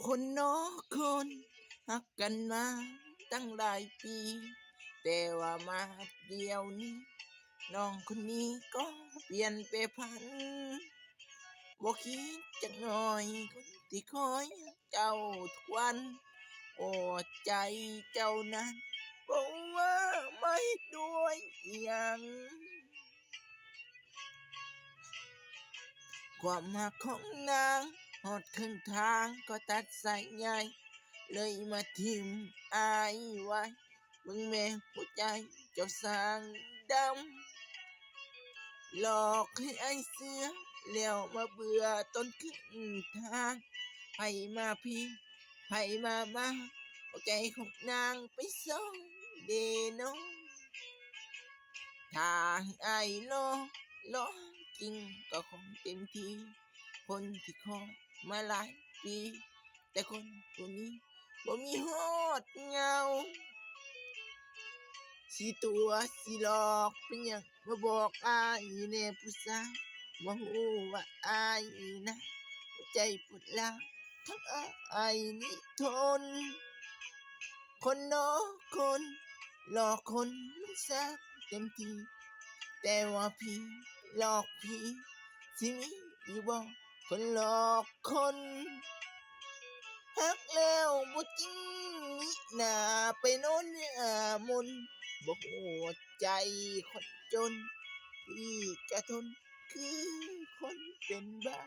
คนนอกคนหักกันมาตั้งหลายปีแต่ว่ามาเดียวนี้น้องคนนี้ก็เปลี่ยนไปพันบ่คิดจักหน่อยคนที่คอยเจ้าทุกวันโอ้ใจเจ้านั้นบอกว่าไม่ด้วยอิหยัง ความหักของนางหอดครึ่งทางก็ตัดสายใยเลยมาทิมอายไว้เบิ่งแม่หัวใจเจ้าสร้างดำหลอกให้ไอายเสือแล้วมาเบื่อต้นขึ้นทางไผมาพี่ไผมาเอาใจของนางไปส่งเดโนถ้าให้ไอายรอจริงก็คงเต็มที่คนที่คอยมาหลายปีแต่คนผู้นี้บ่มีฮอดเงาสิตัวสิหลอกเป็นหยังมาบอกอายแน่ผู้สาวบ่ฮู้ว่าอายนะหัวใจปวดร้าวทั้งอายนี่ทนคนนอกคนหลอกคนมันสักเต็มที่แต่ว่าพี่หลอกพี่สิมีอยู่บ่คนหลอกคนฮักแล้วบ่จริงมิหน้าไปโน้นมนต์บ่หัวใจคนจนที่จะทนคือคนเป็นบ้า